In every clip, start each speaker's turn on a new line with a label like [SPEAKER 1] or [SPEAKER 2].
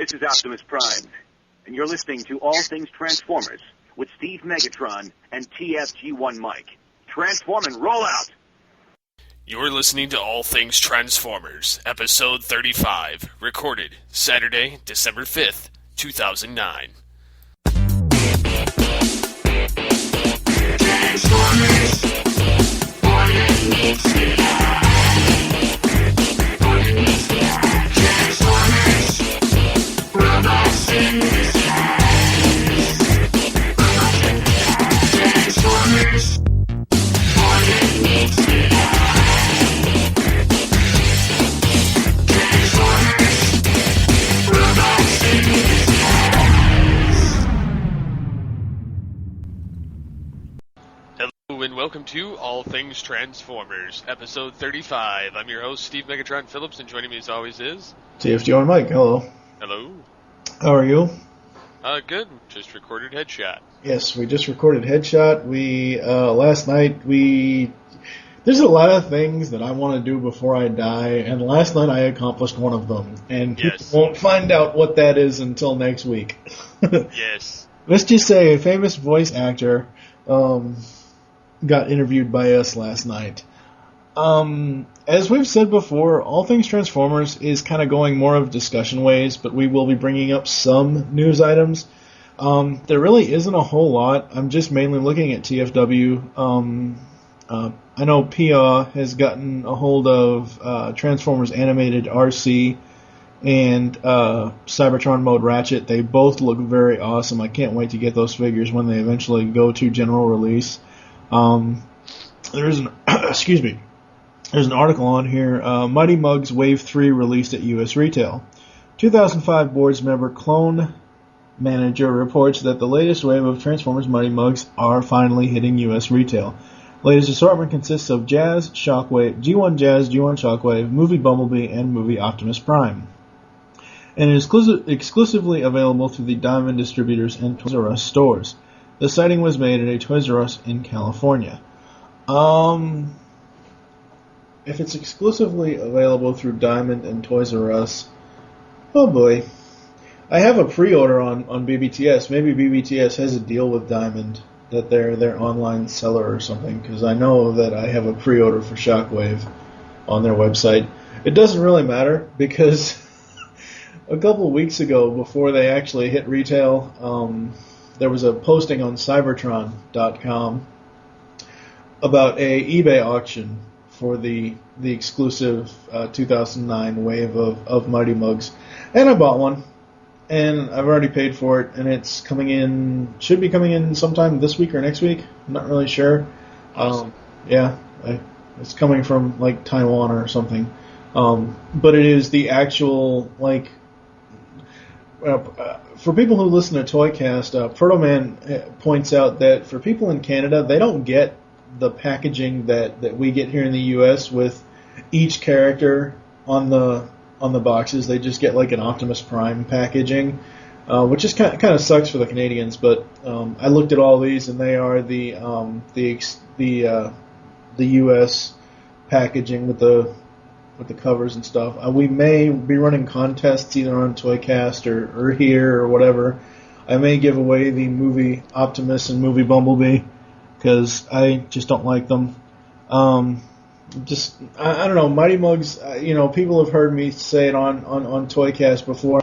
[SPEAKER 1] This is Optimus Prime, and you're listening to All Things Transformers with Steve Megatron and TFG1 Mike. Transform and roll out!
[SPEAKER 2] You're listening to All Things Transformers, Episode 35, recorded Saturday, December 5th, 2009.
[SPEAKER 3] Transformers, all it needs to Transformers, robots in disguise. Transformers, all it needs to Transformers, robots in disguise.
[SPEAKER 2] Hello and welcome to All Things Transformers, Episode 35. I'm your host, Steve Megatron Phillips, and joining me as always is...
[SPEAKER 4] TFG1 Mike, hello.
[SPEAKER 2] Hello.
[SPEAKER 4] How are you?
[SPEAKER 2] Good. Just recorded Headshot.
[SPEAKER 4] Yes, we just recorded Headshot. Last night, there's a lot of things that I want to do before I die, and last night I accomplished one of them, and people won't find out what that is until next week.
[SPEAKER 2] Yes.
[SPEAKER 4] Let's just say a famous voice actor got interviewed by us last night. As we've said before, All Things Transformers is kind of going more of discussion ways, but we will be bringing up some news items. There really isn't a whole lot. I'm just mainly looking at TFW. I know Pia has gotten a hold of Transformers Animated RC and Cybertron Mode Ratchet. They both look very awesome. I can't wait to get those figures when they eventually go to general release. There's an There's an article on here. Mighty Mugs Wave 3 released at U.S. retail. 2005 board's member Clone Manager reports that the latest wave of Transformers Mighty Mugs are finally hitting U.S. retail. Latest assortment consists of Jazz, Shockwave, G1 Jazz, G1 Shockwave, Movie Bumblebee, and Movie Optimus Prime. And it is exclusively available through the Diamond distributors and Toys R Us stores. The sighting was made at a Toys R Us in California. If it's exclusively available through Diamond and Toys R Us, oh boy. I have a pre-order on BBTS. Maybe BBTS has a deal with Diamond, that they're their online seller or something, because I know that I have a pre-order for Shockwave on their website. It doesn't really matter, because a couple of weeks ago, before they actually hit retail, there was a posting on Cybertron.com about a eBay auction for the exclusive 2009 wave of Mighty Mugs. And I bought one, and I've already paid for it, and it's should be coming in sometime this week or next week. I'm not really sure.
[SPEAKER 2] Awesome.
[SPEAKER 4] It's coming from, like, Taiwan or something. But it is the actual, like... for people who listen to Toycast, Protoman points out that for people in Canada, they don't get the packaging that we get here in the U.S. with each character on the boxes. They just get like an Optimus Prime packaging, which is kind of sucks for the Canadians. But I looked at all these, and they are the U.S. packaging with the covers and stuff. We may be running contests either on Toycast or here or whatever. I may give away the movie Optimus and movie Bumblebee, because I just don't like them. I don't know, Mighty Mugs, people have heard me say it on Toycast before.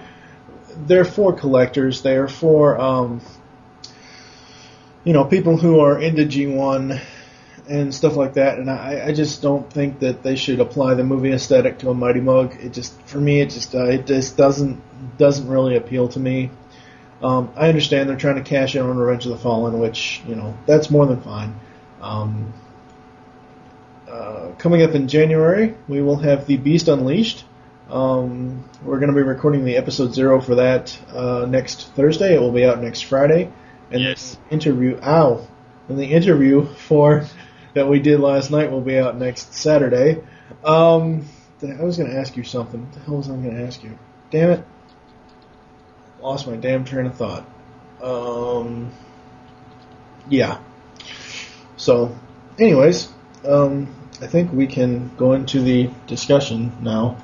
[SPEAKER 4] They're for collectors. They are for, people who are into G1 and stuff like that, and I just don't think that they should apply the movie aesthetic to a Mighty Mug. It just doesn't really appeal to me. I understand they're trying to cash in on Revenge of the Fallen, which, that's more than fine. Coming up in January, we will have The Beast Unleashed. We're going to be recording the episode 0 for that next Thursday. It will be out next Friday. And
[SPEAKER 2] yes.
[SPEAKER 4] The interview for that we did last night will be out next Saturday. I was going to ask you something. What the hell was I going to ask you? Damn it. Lost my damn train of thought. Yeah. So, anyways, I think we can go into the discussion now.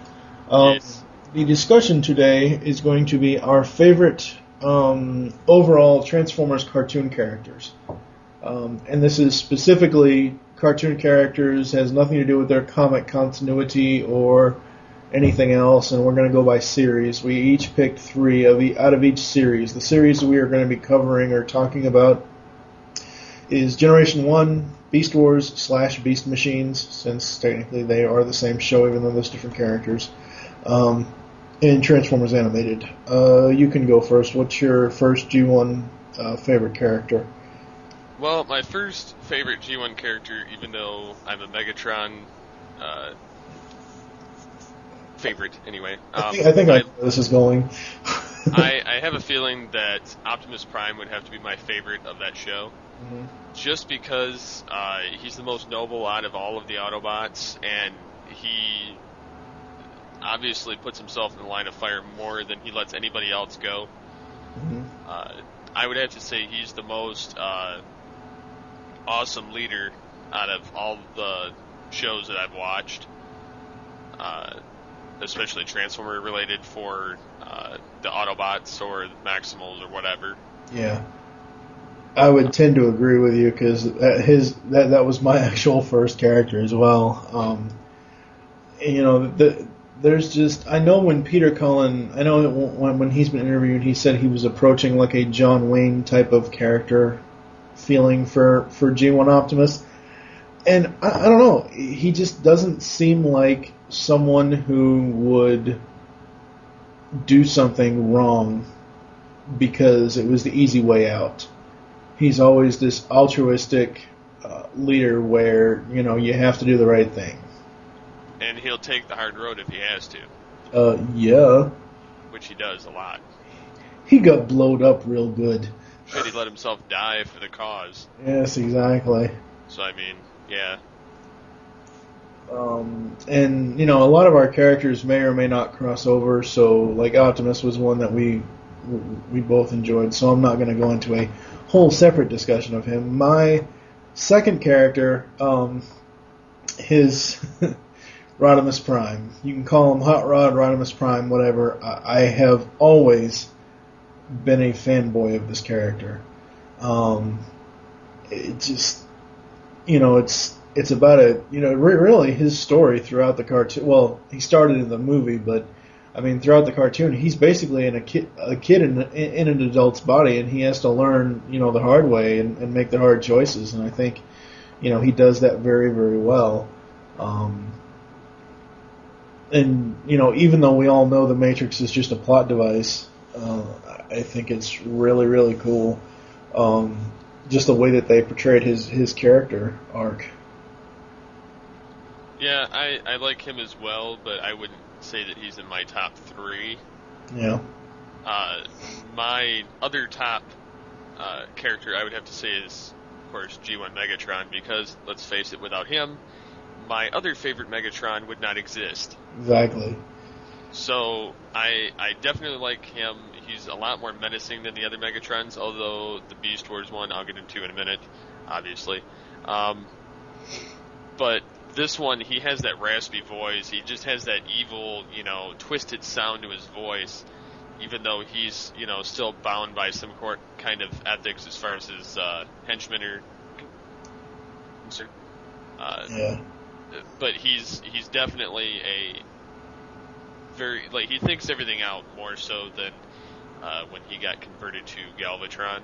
[SPEAKER 2] Yes.
[SPEAKER 4] the discussion today is going to be our favorite overall Transformers cartoon characters. And this is specifically cartoon characters, has nothing to do with their comic continuity or anything else, and we're going to go by series. We each picked 3 out of each series. The series we are going to be covering or talking about is Generation 1, Beast Wars / Beast Machines, since technically they are the same show even though there's different characters, and Transformers Animated. You can go first. What's your first G1 favorite character?
[SPEAKER 2] Well, my first favorite G1 character, even though I'm a Megatron favorite anyway.
[SPEAKER 4] I think I know where this is going.
[SPEAKER 2] I have a feeling that Optimus Prime would have to be my favorite of that show. Mm-hmm. Just because he's the most noble out of all of the Autobots, and he obviously puts himself in the line of fire more than he lets anybody else go. Mm-hmm. I would have to say he's the most awesome leader out of all the shows that I've watched, especially Transformer related for the Autobots or Maximals or whatever. Yeah,
[SPEAKER 4] I would tend to agree with you because that was my actual first character as well. There's just, I know when Peter Cullen, I know when he's been interviewed, he said he was approaching like a John Wayne type of character feeling for G1 Optimus. And I don't know, he just doesn't seem like someone who would do something wrong because it was the easy way out. He's always this altruistic leader where, you have to do the right thing.
[SPEAKER 2] And he'll take the hard road if he has to.
[SPEAKER 4] Yeah.
[SPEAKER 2] Which he does a lot.
[SPEAKER 4] He got blowed up real good.
[SPEAKER 2] Should he let himself die for the cause?
[SPEAKER 4] Yes, exactly.
[SPEAKER 2] So, I mean, yeah.
[SPEAKER 4] And, a lot of our characters may or may not cross over, so, like, Optimus was one that we both enjoyed, so I'm not going to go into a whole separate discussion of him. My second character, his... Rodimus Prime. You can call him Hot Rod, Rodimus Prime, whatever. I have always been a fanboy of this character. It just, it's about really his story throughout the cartoon. Well, he started in the movie, but I mean, throughout the cartoon, he's basically a kid in an adult's body, and he has to learn, the hard way and make the hard choices. And I think, he does that very, very well. And, even though we all know the Matrix is just a plot device, I think it's really, really cool. Just the way that they portrayed his character arc.
[SPEAKER 2] Yeah, I like him as well, but I wouldn't say that he's in my top 3.
[SPEAKER 4] Yeah.
[SPEAKER 2] My other top character I would have to say is, of course, G1 Megatron, because, let's face it, without him, my other favorite Megatron would not exist.
[SPEAKER 4] Exactly.
[SPEAKER 2] So, I definitely like him. He's a lot more menacing than the other Megatrons, although the Beast Wars one I'll get into in a minute, obviously. But this one, he has that raspy voice. He just has that evil, twisted sound to his voice, even though he's, still bound by some kind of ethics as far as his henchmen are concerned.
[SPEAKER 4] Yeah.
[SPEAKER 2] But he's definitely a very, he thinks everything out more so than when he got converted to Galvatron.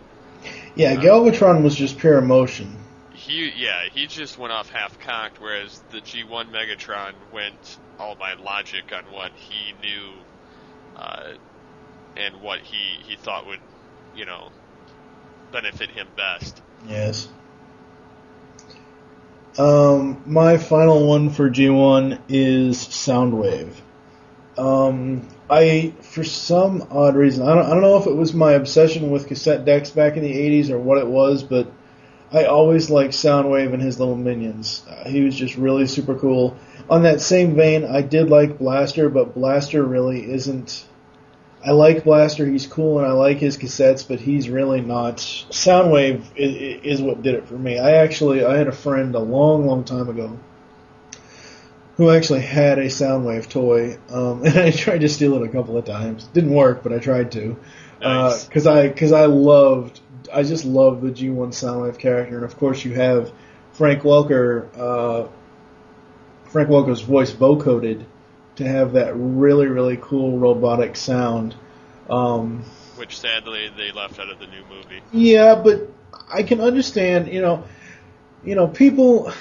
[SPEAKER 4] Yeah, Galvatron was just pure emotion.
[SPEAKER 2] He just went off half-cocked, whereas the G1 Megatron went all by logic on what he knew and what he thought would, benefit him best.
[SPEAKER 4] Yes. My final one for G1 is Soundwave. For some odd reason, I don't know if it was my obsession with cassette decks back in the 80s or what it was, but I always liked Soundwave and his little minions. He was just really super cool. On that same vein, I did like Blaster, but Blaster really isn't... I like Blaster, he's cool, and I like his cassettes, but he's really not... Soundwave is what did it for me. I had a friend a long, long time ago who actually had a Soundwave toy, and I tried to steal it a couple of times. Didn't work, but I tried to.
[SPEAKER 2] Nice.
[SPEAKER 4] Because I just loved the G1 Soundwave character, and of course you have Frank Welker's voice vocoded to have that really, really cool robotic sound.
[SPEAKER 2] Which sadly they left out of the new movie.
[SPEAKER 4] Yeah, but I can understand, people.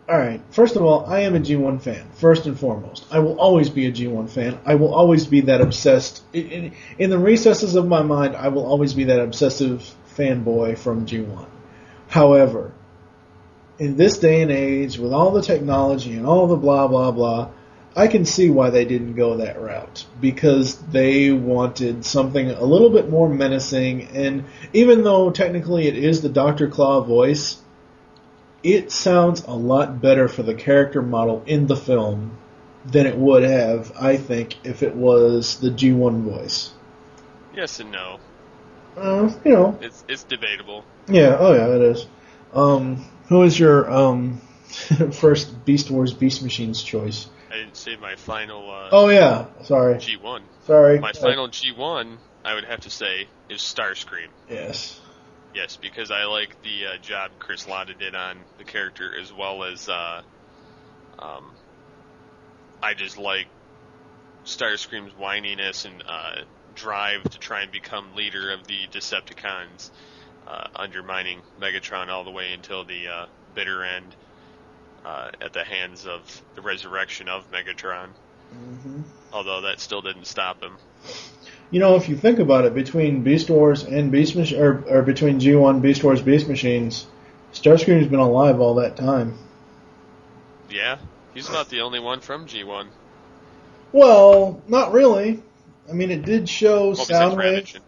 [SPEAKER 4] Alright, first of all, I am a G1 fan, first and foremost. I will always be a G1 fan. I will always be that obsessed. In the recesses of my mind, I will always be that obsessive fanboy from G1. However, in this day and age, with all the technology and all the blah, blah, blah, I can see why they didn't go that route. Because they wanted something a little bit more menacing, and even though technically it is the Dr. Claw voice, it sounds a lot better for the character model in the film than it would have, I think, if it was the G1 voice.
[SPEAKER 2] Yes and no.
[SPEAKER 4] It's
[SPEAKER 2] debatable.
[SPEAKER 4] Yeah, oh yeah, it is. Who is your first Beast Wars Beast Machines choice?
[SPEAKER 2] I didn't say my final
[SPEAKER 4] oh yeah, sorry.
[SPEAKER 2] G1.
[SPEAKER 4] Sorry.
[SPEAKER 2] My final G1, I would have to say, is Starscream.
[SPEAKER 4] Yes.
[SPEAKER 2] Yes, because I like the job Chris Latta did on the character, as well as I just like Starscream's whininess and drive to try and become leader of the Decepticons, undermining Megatron all the way until the bitter end at the hands of the resurrection of Megatron.
[SPEAKER 4] Mm-hmm.
[SPEAKER 2] Although that still didn't stop him.
[SPEAKER 4] If you think about it, between Beast Wars and or between G1, Beast Wars, Beast Machines, Starscream's been alive all that time.
[SPEAKER 2] Yeah, he's about the only one from G1.
[SPEAKER 4] Well, not really. I mean, it did show Soundwave.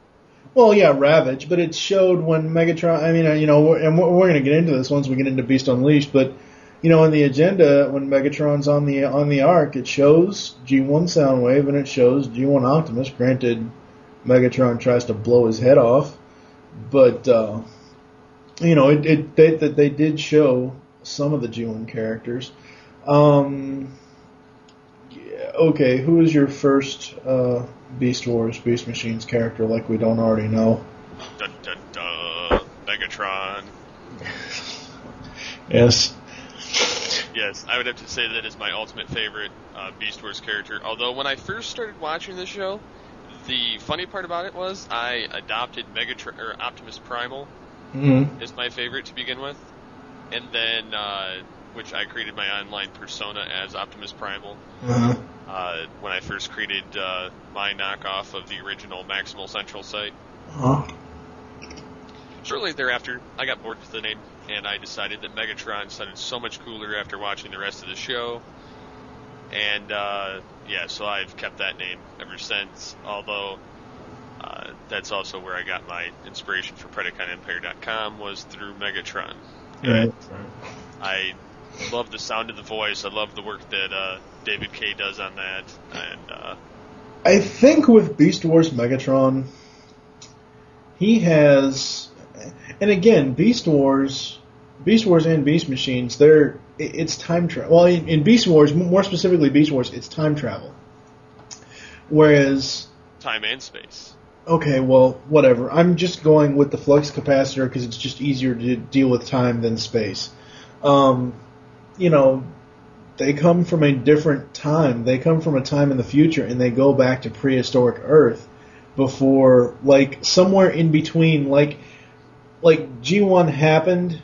[SPEAKER 4] Well, yeah, Ravage, but it showed when Megatron. I mean, and we're going to get into this once we get into Beast Unleashed, but in the agenda, when Megatron's on the Ark, it shows G1 Soundwave and it shows G1 Optimus. Granted, Megatron tries to blow his head off, but they did show some of the G1 characters. Okay, who is your first Beast Wars, Beast Machines character? Like we don't already know.
[SPEAKER 2] Dun, dun, dun. Megatron.
[SPEAKER 4] Yes.
[SPEAKER 2] Yes, I would have to say that is my ultimate favorite Beast Wars character. Although when I first started watching the show, the funny part about it was I adopted Optimus Primal as my favorite to begin with, and then which I created my online persona as Optimus Primal. When I first created my knockoff of the original Maximal Central site. Shortly thereafter, I got bored with the name, and I decided that Megatron sounded so much cooler after watching the rest of the show. And, so I've kept that name ever since, although that's also where I got my inspiration for PredaconEmpire.com was through Megatron.
[SPEAKER 4] Right.
[SPEAKER 2] I love the sound of the voice. I love the work that David Kay does on that. And
[SPEAKER 4] I think with Beast Wars Megatron, he has... And again, Beast Wars and Beast Machines, it's time travel. Well, in Beast Wars, more specifically Beast Wars, it's time travel. Whereas...
[SPEAKER 2] Time and space.
[SPEAKER 4] Okay, well, whatever. I'm just going with the flux capacitor because it's just easier to deal with time than space. They come from a different time. They come from a time in the future, and they go back to prehistoric Earth before, somewhere in between, like G1 happened,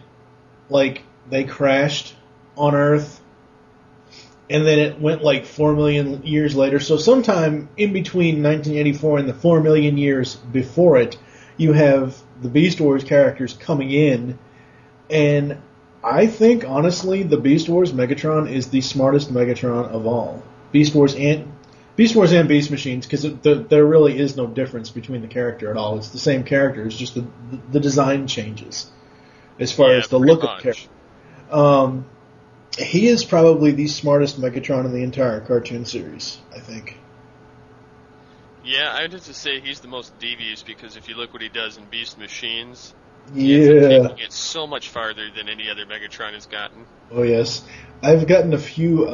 [SPEAKER 4] they crashed on Earth, and then it went 4 million years later. So sometime in between 1984 and the 4 million years before it, you have the Beast Wars characters coming in, and I think, honestly, the Beast Wars Megatron is the smartest Megatron of all. Beast Wars and Beast Machines, because there really is no difference between the character at all. It's the same character. It's just the design changes as far as the look of the character. He is probably the smartest Megatron in the entire cartoon series, I think.
[SPEAKER 2] Yeah, I'd have to say he's the most devious, because if you look what he does in Beast Machines,
[SPEAKER 4] yeah,
[SPEAKER 2] taking it so much farther than any other Megatron has gotten.
[SPEAKER 4] Oh yes, I've gotten a few.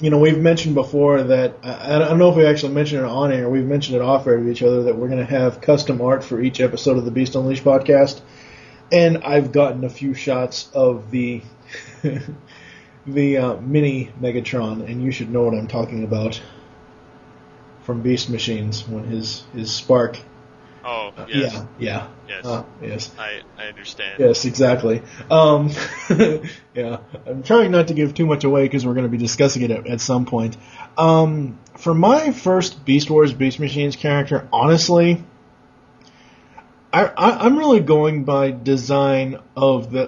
[SPEAKER 4] We've mentioned before that I don't know if we actually mentioned it on air. We've mentioned it off air to each other that we're going to have custom art for each episode of the Beast Unleashed podcast, and I've gotten a few shots of the mini Megatron, and you should know what I'm talking about from Beast Machines when his spark.
[SPEAKER 2] Oh, yes.
[SPEAKER 4] Yeah.
[SPEAKER 2] Yes.
[SPEAKER 4] Yes.
[SPEAKER 2] I understand.
[SPEAKER 4] Yes, exactly. Yeah, I'm trying not to give too much away because we're going to be discussing it at some point. For my first Beast Wars Beast Machines character, honestly, I'm really going by design of the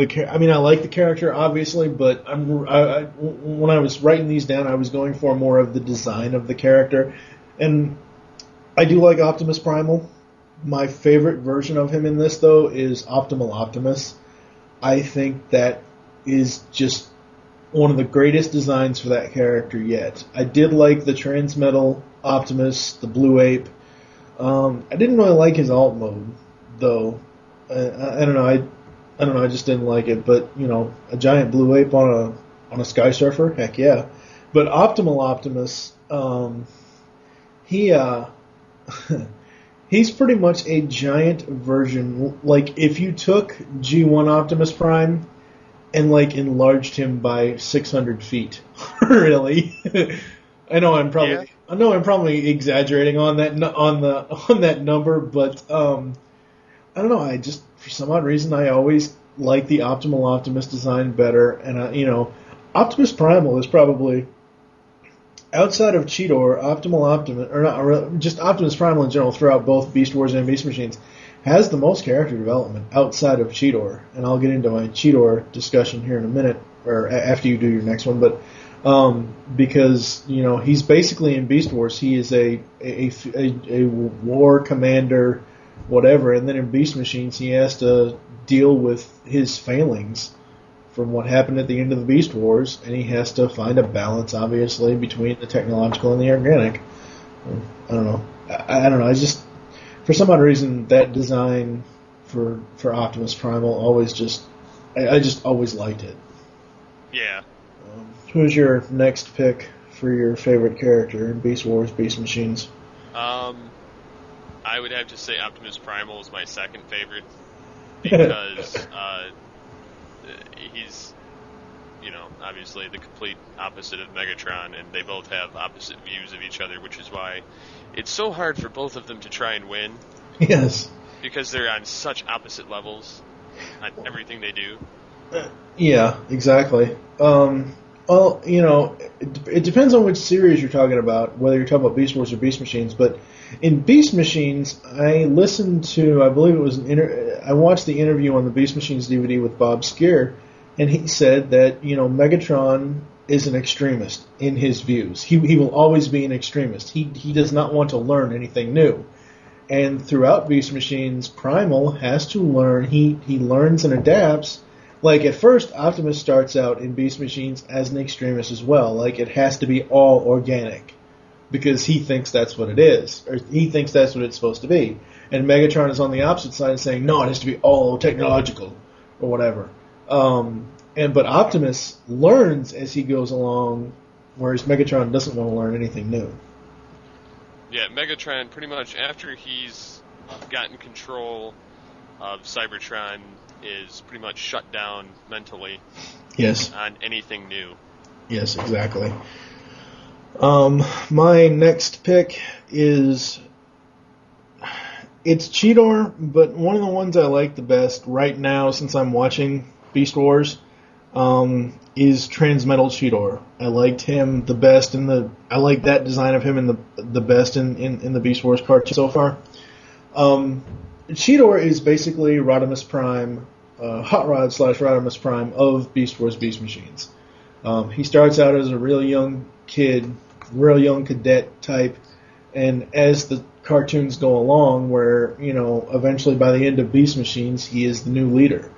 [SPEAKER 4] character. I mean, I like the character obviously, but when I was writing these down, I was going for more of the design of the character, and I do like Optimus Primal. My favorite version of him in this, though, is Optimal Optimus. I think that is just one of the greatest designs for that character yet. I did like the Transmetal Optimus, the Blue Ape. I didn't really like his alt mode, though. I don't know. I don't know. I just didn't like it. But a giant blue ape on a Sky Surfer, heck yeah. But Optimal Optimus, he's pretty much a giant version. Like if you took G1 Optimus Prime and enlarged him by 600 feet, really. I know I'm probably exaggerating on that number, but I don't know. I just, for some odd reason, I always like the Optimal Optimus design better, and Optimus Primal is probably, outside of Cheetor, Optimal Optimus, or not, just Optimus Primal in general throughout both Beast Wars and Beast Machines, has the most character development outside of Cheetor, and I'll get into my Cheetor discussion here in a minute, or after you do your next one, but because he's basically in Beast Wars, he is a war commander, whatever, and then in Beast Machines he has to deal with his failings from what happened at the end of the Beast Wars, and he has to find a balance, obviously, between the technological and the organic. I don't know. I don't know. I just, for some odd reason, that design for Optimus Primal always just, I just always liked it.
[SPEAKER 2] Yeah.
[SPEAKER 4] Who's your next pick for your favorite character in Beast Wars, Beast Machines?
[SPEAKER 2] I would have to say Optimus Primal is my second favorite because he's, obviously the complete opposite of Megatron, and they both have opposite views of each other, which is why it's so hard for both of them to try and win.
[SPEAKER 4] Yes.
[SPEAKER 2] Because they're on such opposite levels on everything they do.
[SPEAKER 4] Yeah, exactly. Well, it depends on which series you're talking about, whether you're talking about Beast Wars or Beast Machines, but in Beast Machines, I listened to, I believe it was I watched the interview on the Beast Machines DVD with Bob Skier, and he said that, Megatron is an extremist in his views. He will always be an extremist. He does not want to learn anything new. And throughout Beast Machines, Primal has to learn. He learns and adapts. Like, at first, Optimus starts out in Beast Machines as an extremist as well. Like, it has to be all organic. Because he thinks that's what it is. Or he thinks that's what it's supposed to be. And Megatron is on the opposite side saying, no, it has to be all technological. Or whatever. But Optimus learns as he goes along, whereas Megatron doesn't want to learn anything new.
[SPEAKER 2] Yeah, Megatron, pretty much after he's gotten control of Cybertron, is pretty much shut down mentally.
[SPEAKER 4] Yes.
[SPEAKER 2] On anything new.
[SPEAKER 4] Yes, exactly. My next pick it's Cheetor, but one of the ones I like the best right now, since I'm watching Beast Wars, is Transmetal Cheetor. I liked him the best I like that design of him in the best in the Beast Wars cartoon so far. Cheetor is basically Rodimus Prime, Hot Rod / Rodimus Prime of Beast Wars Beast Machines. He starts out as a real young kid, real young cadet type, and as the cartoons go along, where, eventually by the end of Beast Machines, he is the new leader.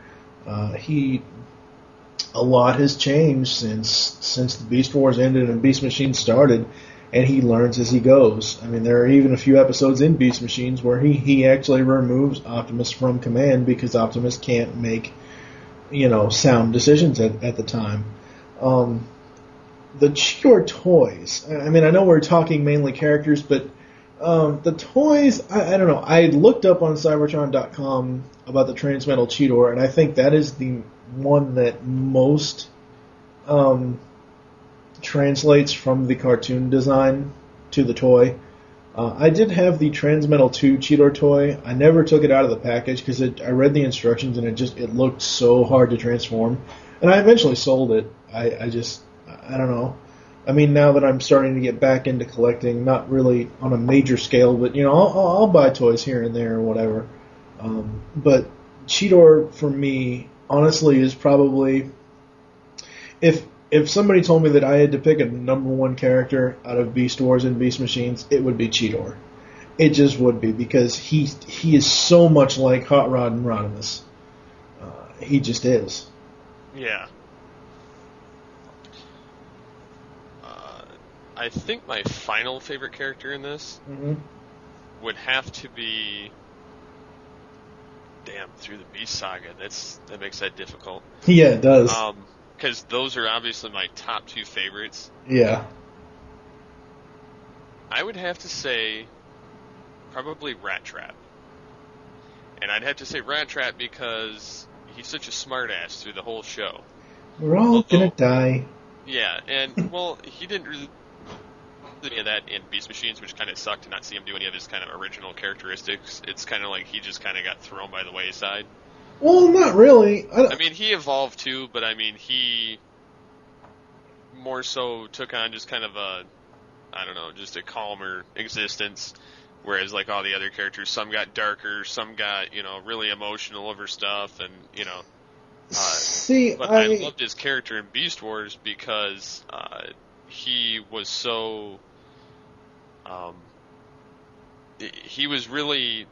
[SPEAKER 4] A lot has changed since the Beast Wars ended and Beast Machines started, and he learns as he goes. I mean, there are even a few episodes in Beast Machines where he actually removes Optimus from command because Optimus can't make, sound decisions at the time. The Cheetor toys. I mean, I know we're talking mainly characters, but the toys, I don't know. I looked up on Cybertron.com about the Transmetal Cheetor, and I think that is the one that most translates from the cartoon design to the toy. I did have the Transmetal 2 Cheetor toy. I never took it out of the package because I read the instructions and it looked so hard to transform. And I eventually sold it. I don't know. I mean, now that I'm starting to get back into collecting, not really on a major scale, but I'll buy toys here and there or whatever. But Cheetor for me, honestly, is probably if somebody told me that I had to pick a number one character out of Beast Wars and Beast Machines, it would be Cheetor. It just would be because he is so much like Hot Rod and Rodimus. He just is.
[SPEAKER 2] Yeah. I think my final favorite character in this would have to be... Damn, through the Beast Saga. That makes that difficult.
[SPEAKER 4] Yeah, it does.
[SPEAKER 2] Because those are obviously my top two favorites.
[SPEAKER 4] Yeah.
[SPEAKER 2] I would have to say probably Rat Trap. And I'd have to say Rat Trap because he's such a smartass through the whole show.
[SPEAKER 4] We're all gonna die.
[SPEAKER 2] Yeah, and, well, he didn't really do any of that in Beast Machines, which kind of sucked to not see him do any of his kind of original characteristics. It's kind of like he just kind of got thrown by the wayside.
[SPEAKER 4] Well, not really.
[SPEAKER 2] I mean, he evolved too, but I mean, he more so took on just kind of just a calmer existence. Whereas, like, all the other characters, some got darker, some got, really emotional over stuff, and, but I loved his character in Beast Wars because he was so... he was really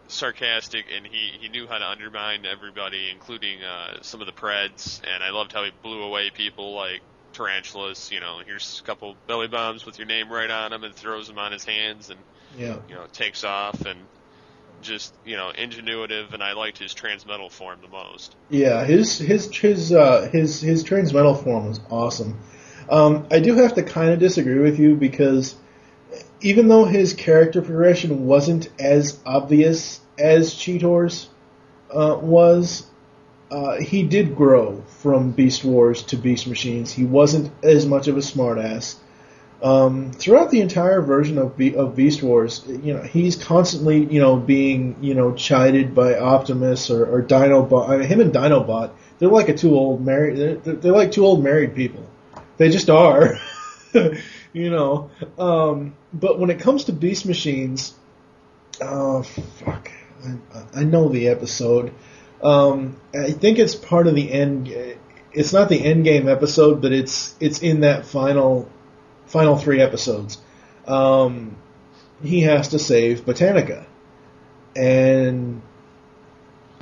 [SPEAKER 2] sarcastic, and he knew how to undermine everybody, including some of the Preds, and I loved how he blew away people like Tarantulas. Here's a couple belly bombs with your name right on them, and throws them on his hands, and takes off, and just ingenuitive. And I liked his transmetal form the most. Yeah, his
[SPEAKER 4] transmetal form was awesome. I do have to kind of disagree with you because even though his character progression wasn't as obvious as Cheetor's was, he did grow from Beast Wars to Beast Machines. He wasn't as much of a smartass. Throughout the entire version of Beast Wars, he's constantly, being, chided by Optimus or Dinobot. I mean, him and Dinobot, they're like they're like two old married people. They just are. But when it comes to Beast Machines, I know the episode. I think it's part of the end. It's not the end game episode, but it's in that final 3 episodes. He has to save Botanica, and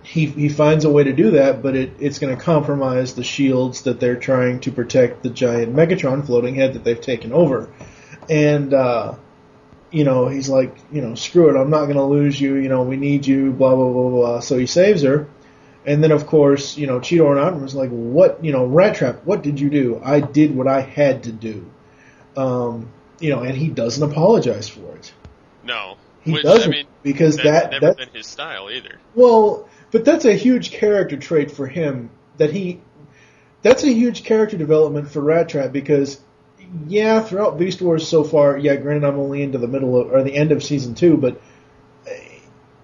[SPEAKER 4] he finds a way to do that, but it's going to compromise the shields that they're trying to protect the giant Megatron floating head that they've taken over. And he's like, screw it, I'm not going to lose you. We need you. Blah blah blah blah. So he saves her. And then, of course, Cheetor and Optimus like, what, Rat Trap, what did you do? I did what I had to do. And he doesn't apologize for it.
[SPEAKER 2] No.
[SPEAKER 4] He doesn't, because
[SPEAKER 2] that's never been his style either.
[SPEAKER 4] Well, but that's a huge character trait for him, that's a huge character development for Rat Trap because, yeah, throughout Beast Wars so far, yeah, granted I'm only into the end of Season 2, but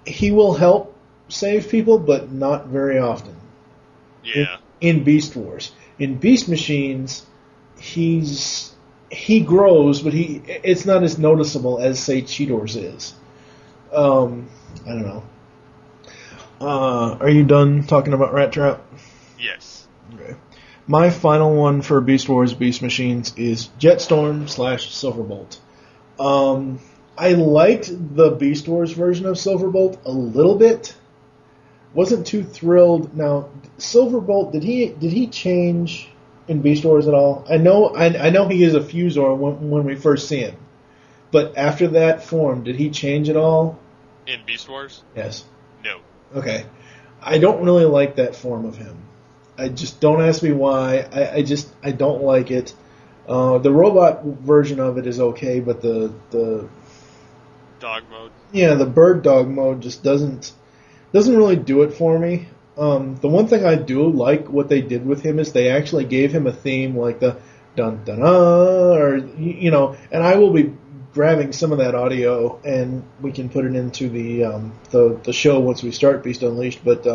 [SPEAKER 4] he will help save people, but not very often.
[SPEAKER 2] Yeah.
[SPEAKER 4] In Beast Wars. In Beast Machines, he grows, but it's not as noticeable as, say, Cheetor's is. I don't know. Are you done talking about Rat Trap?
[SPEAKER 2] Yes.
[SPEAKER 4] Okay. My final one for Beast Wars Beast Machines is Jetstorm / Silverbolt. I liked the Beast Wars version of Silverbolt a little bit. Wasn't too thrilled. Now, Silverbolt, did he change in Beast Wars at all? I know he is a Fusor when we first see him. But after that form, did he change at all?
[SPEAKER 2] In Beast Wars?
[SPEAKER 4] Yes.
[SPEAKER 2] No.
[SPEAKER 4] Okay. I don't really like that form of him. I just don't ask me why. I don't like it. The robot version of it is okay, but the
[SPEAKER 2] Dog mode.
[SPEAKER 4] yeah, the bird dog mode just doesn't really do it for me. The one thing I do like what they did with him is they actually gave him a theme like the dun dun or and I will be grabbing some of that audio and we can put it into the show once we start Beast Unleashed. But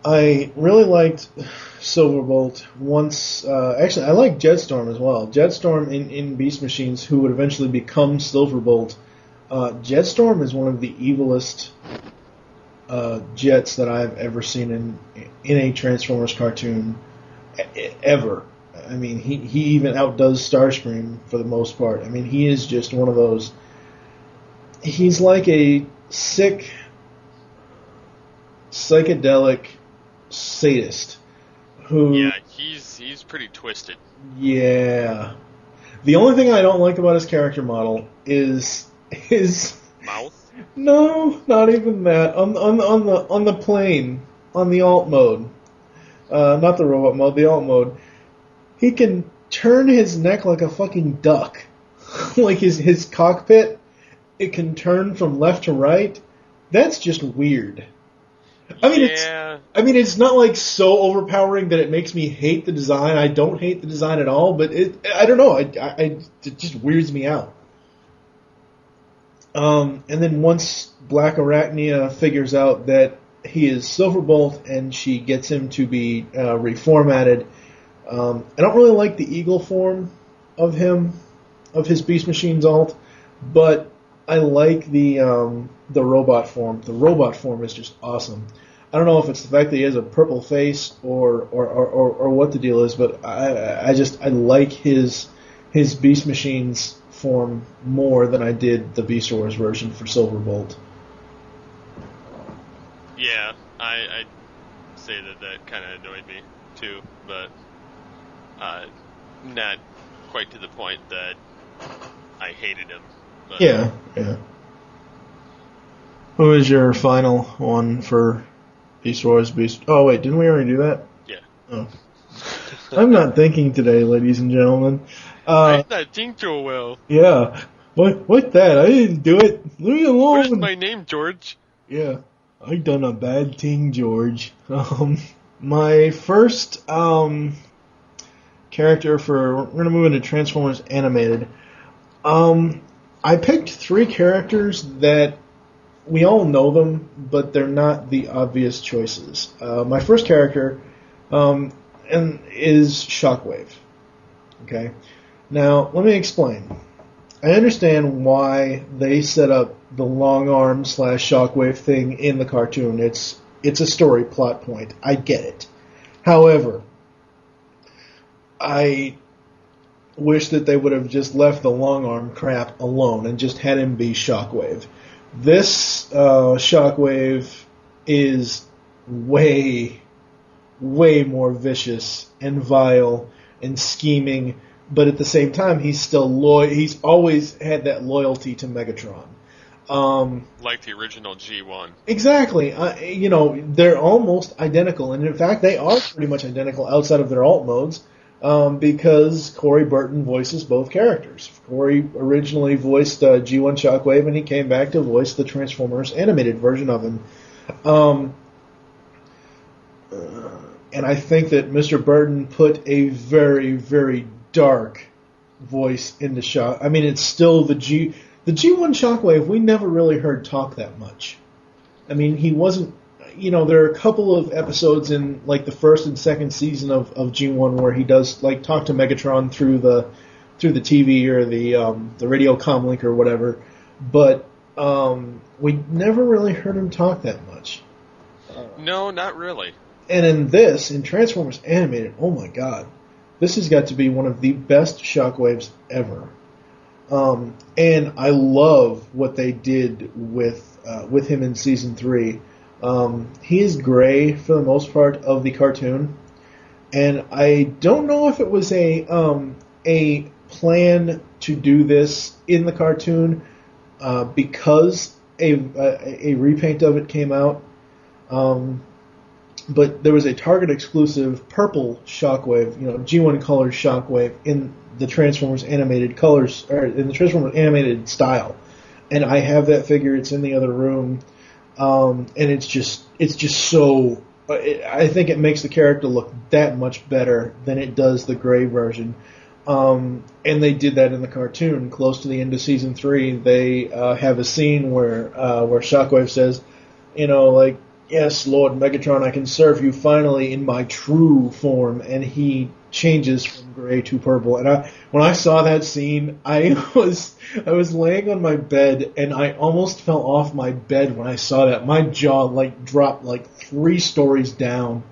[SPEAKER 4] I really liked Silverbolt once. Actually, I like Jetstorm as well. Jetstorm in Beast Machines, who would eventually become Silverbolt. Jetstorm is one of the evilest jets that I've ever seen in a Transformers cartoon ever. I mean, he even outdoes Starscream for the most part. I mean, he is just one of those. He's like a sick, psychedelic sadist who.
[SPEAKER 2] Yeah, he's pretty twisted.
[SPEAKER 4] Yeah. The only thing I don't like about his character model is his
[SPEAKER 2] Mouth?
[SPEAKER 4] No, not even that. On the plane, on the alt mode, not the robot mode, the alt mode, he can turn his neck like a fucking duck. Like his cockpit, it can turn from left to right. That's just weird. I mean, it's not like so overpowering that it makes me hate the design. I don't hate the design at all, but I don't know. It just weirds me out. And then once Black Arachnia figures out that he is Silverbolt and she gets him to be reformatted, I don't really like the eagle form of him, of his Beast Machines alt, but I like the robot form. The robot form is just awesome. I don't know if it's the fact that he has a purple face or what the deal is, but I like his Beast Machines form more than I did the Beast Wars version for Silverbolt.
[SPEAKER 2] Yeah, I'd say that kind of annoyed me too, but not quite to the point that I hated him. But,
[SPEAKER 4] Yeah. Who is your final one for Beast Wars? Oh wait, didn't we already do that?
[SPEAKER 2] Yeah.
[SPEAKER 4] Oh. I'm not thinking today, ladies and gentlemen.
[SPEAKER 2] I not think so well.
[SPEAKER 4] Yeah. What that? I didn't do it. Leave me alone.
[SPEAKER 2] Where's my name, George?
[SPEAKER 4] Yeah. I done a bad thing, George. My first character we're gonna move into Transformers Animated. I picked 3 characters that we all know them, but they're not the obvious choices. My first character is Shockwave. Okay? Now, let me explain. I understand why they set up the long arm / Shockwave thing in the cartoon. It's a story plot point. I get it. However, I wish that they would have just left the long arm crap alone and just had him be Shockwave. This Shockwave is way more vicious and vile and scheming, but at the same time, he's still loyal. He's always had that loyalty to Megatron.
[SPEAKER 2] Like the original G1.
[SPEAKER 4] Exactly. They're almost identical, and in fact, they are pretty much identical outside of their alt modes, because Corey Burton voices both characters. Corey originally voiced G1 Shockwave, and he came back to voice the Transformers animated version of him. And I think that Mr. Burton put a very, very dark voice into Shock. I mean, it's still the G1 Shockwave. We never really heard talk that much. I mean, he wasn't. There are a couple of episodes in like the first and second season of G1 where he does like talk to Megatron through the TV or the radio comlink or whatever, but we never really heard him talk that much.
[SPEAKER 2] No, not really.
[SPEAKER 4] And in Transformers Animated, oh my god, this has got to be one of the best Shockwaves ever. And I love what they did with him in season 3. He is gray for the most part of the cartoon, and I don't know if it was a plan to do this in the cartoon because a repaint of it came out. but there was a Target exclusive purple Shockwave, G1 colored Shockwave in the Transformers animated colors, or in the Transformers animated style. And I have that figure. It's in the other room, and it's just so. I think it makes the character look that much better than it does the gray version. And they did that in the cartoon. Close to the end of season 3, they have a scene where Shockwave says, "Yes, Lord Megatron, I can serve you finally in my true form," and he changes from gray to purple. And when I saw that scene, I was laying on my bed, and I almost fell off my bed when I saw that. My jaw dropped 3 stories down.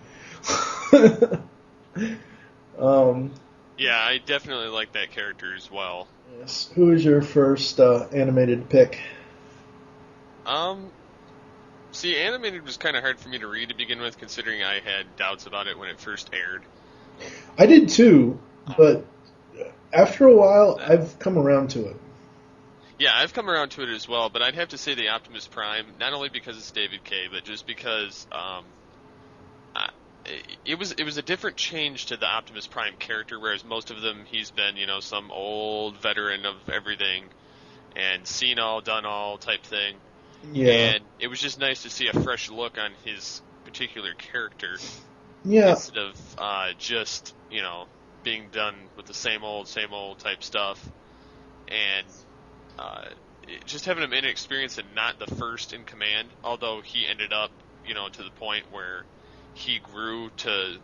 [SPEAKER 2] Yeah, I definitely like that character as well.
[SPEAKER 4] Yes. Who is your first animated pick?
[SPEAKER 2] See, animated was kind of hard for me to read to begin with, considering I had doubts about it when it first aired.
[SPEAKER 4] I did too, but after a while, I've come around to it.
[SPEAKER 2] Yeah, I've come around to it as well, but I'd have to say the Optimus Prime, not only because it's David Kaye, but just because it was a different change to the Optimus Prime character, whereas most of them he's been, some old veteran of everything and seen all, done all type thing.
[SPEAKER 4] Yeah.
[SPEAKER 2] And it was just nice to see a fresh look on his particular character.
[SPEAKER 4] Yeah.
[SPEAKER 2] Instead of just, being done with the same old type stuff. And just having him inexperienced and not the first in command, although he ended up, to the point where he grew to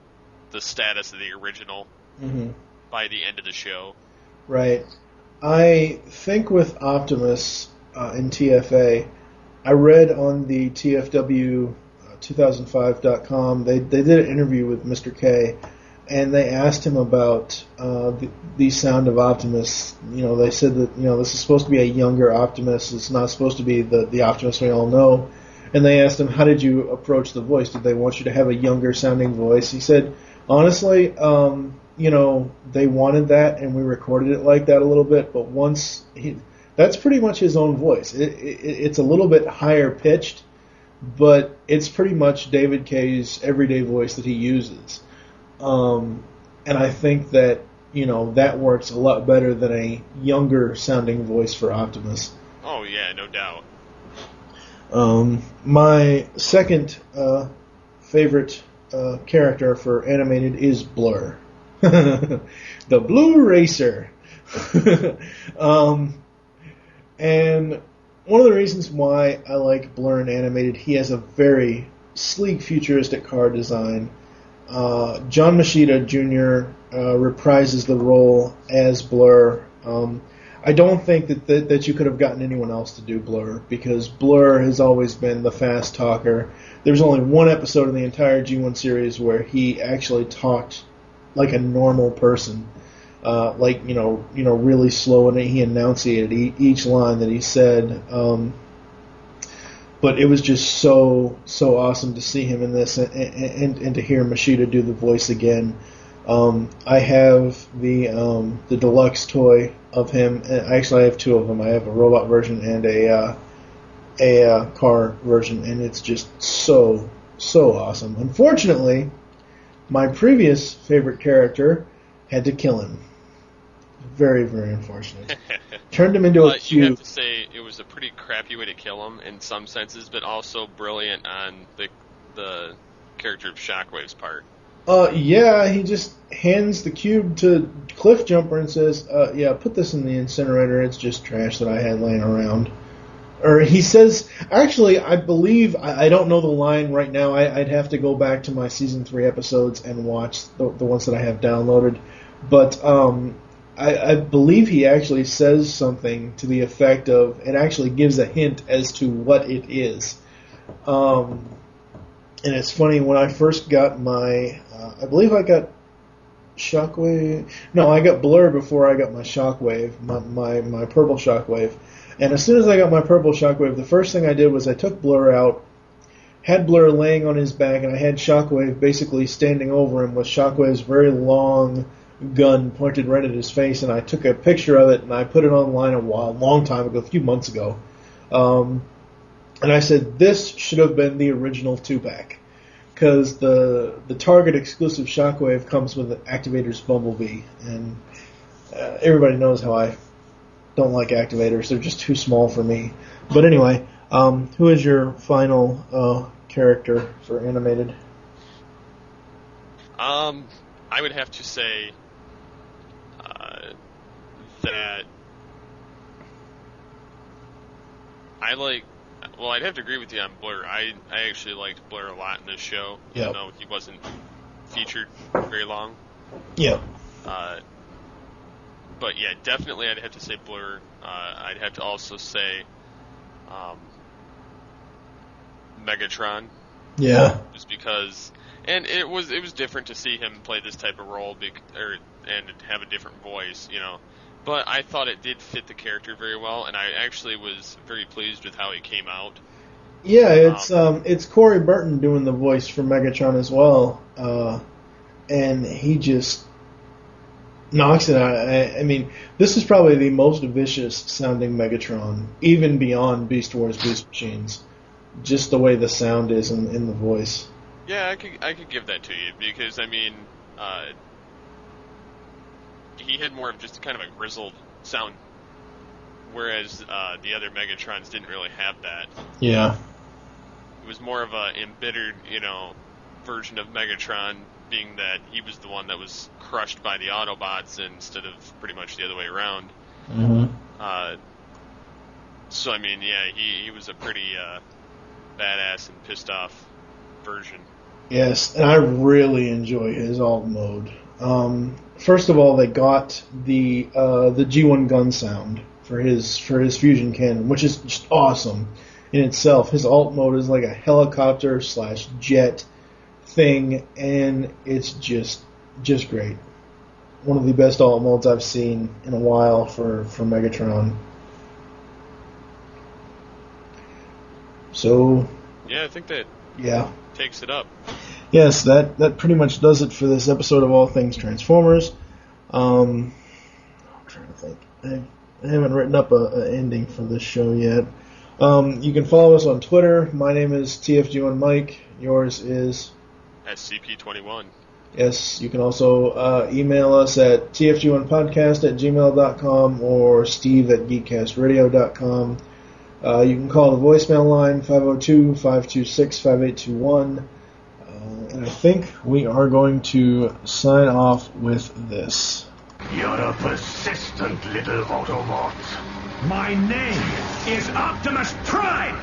[SPEAKER 2] the status of the original by the end of the show.
[SPEAKER 4] Right. I think with Optimus in TFA, I read on the TFW 2005.com, they did an interview with Mr. K, and they asked him about the sound of Optimus. They said that, this is supposed to be a younger Optimus. It's not supposed to be the Optimus we all know. And they asked him, how did you approach the voice? Did they want you to have a younger sounding voice? He said, honestly, they wanted that, and we recorded it like that a little bit, but that's pretty much his own voice. It's a little bit higher pitched, but it's pretty much David Kaye's everyday voice that he uses. And I think that, that works a lot better than a younger sounding voice for Optimus.
[SPEAKER 2] Oh, yeah, no doubt.
[SPEAKER 4] My second favorite character for animated is Blur. The Blue Racer. And one of the reasons why I like Blur in animated, he has a very sleek, futuristic car design. John Machida Jr. Reprises the role as Blur. I don't think that you could have gotten anyone else to do Blur, because Blur has always been the fast talker. There's only one episode in the entire G1 series where he actually talked like a normal person. Really slow, and he enunciated each line that he said. But it was just so awesome to see him in this, and to hear Machida do the voice again. I have the deluxe toy of him. Actually, I have 2 of them. I have a robot version and a car version, and it's just so awesome. Unfortunately, my previous favorite character had to kill him. Very, very unfortunate. Turned him into a cube.
[SPEAKER 2] You have to say it was a pretty crappy way to kill him in some senses, but also brilliant on the character of Shockwave's part.
[SPEAKER 4] Yeah, he just hands the cube to Cliffjumper and says, put this in the incinerator. It's just trash that I had laying around. Or he says, actually, I believe, I don't know the line right now. I'd have to go back to my Season 3 episodes and watch the ones that I have downloaded. But I believe he actually says something to the effect of, it actually gives a hint as to what it is. And it's funny, when I first got my, I believe I got Shockwave, no, I got Blur before I got my Shockwave, my purple Shockwave. And as soon as I got my purple Shockwave, the first thing I did was I took Blur out, had Blur laying on his back, and I had Shockwave basically standing over him with Shockwave's very long gun pointed right at his face, and I took a picture of it, and I put it online a long time ago, a few months ago. And I said, this should have been the original 2-pack. because the Target exclusive Shockwave comes with Activator's Bumblebee, and everybody knows how I don't like Activators. They're just too small for me. But anyway, who is your final character for animated?
[SPEAKER 2] I would have to say that I'd have to agree with you on Blur. I actually liked Blur a lot in this show, even though he wasn't featured very long.
[SPEAKER 4] Yeah.
[SPEAKER 2] But yeah, definitely I'd have to say Blur. I'd have to also say Megatron.
[SPEAKER 4] Yeah.
[SPEAKER 2] Just because, and it was different to see him play this type of role and have a different voice, you know. But I thought it did fit the character very well, and I actually was very pleased with how he came out.
[SPEAKER 4] Yeah, it's Corey Burton doing the voice for Megatron as well, and he just knocks it out. I mean, this is probably the most vicious sounding Megatron, even beyond Beast Wars Beast Machines. Just the way the sound is in the voice.
[SPEAKER 2] Yeah, I could give that to you because I mean, he had more of just kind of a grizzled sound, whereas the other Megatrons didn't really have that.
[SPEAKER 4] Yeah.
[SPEAKER 2] It was more of a embittered, you know, version of Megatron, being that he was the one that was crushed by the Autobots instead of pretty much the other way around.
[SPEAKER 4] Mm-hmm.
[SPEAKER 2] So I mean, yeah, he was a pretty badass and pissed off version.
[SPEAKER 4] Yes, and I really enjoy his alt mode. First of all, they got the G1 gun sound for his fusion cannon, which is just awesome in itself. His alt mode is like a helicopter / jet thing, and it's just great. One of the best alt modes I've seen in a while for Megatron. So
[SPEAKER 2] yeah, I think that takes it up.
[SPEAKER 4] Yes, that pretty much does it for this episode of All Things Transformers. I'm trying to think. I haven't written up an ending for this show yet. You can follow us on Twitter. My name is TFG1 Mike. Yours is
[SPEAKER 2] SCP-21.
[SPEAKER 4] Yes, you can also email us at tfg1podcast@gmail.com or steve@geekcastradio.com. You can call the voicemail line 502-526-5821. And I think we are going to sign off with this.
[SPEAKER 3] You're a persistent little Autobot. My name is Optimus Prime!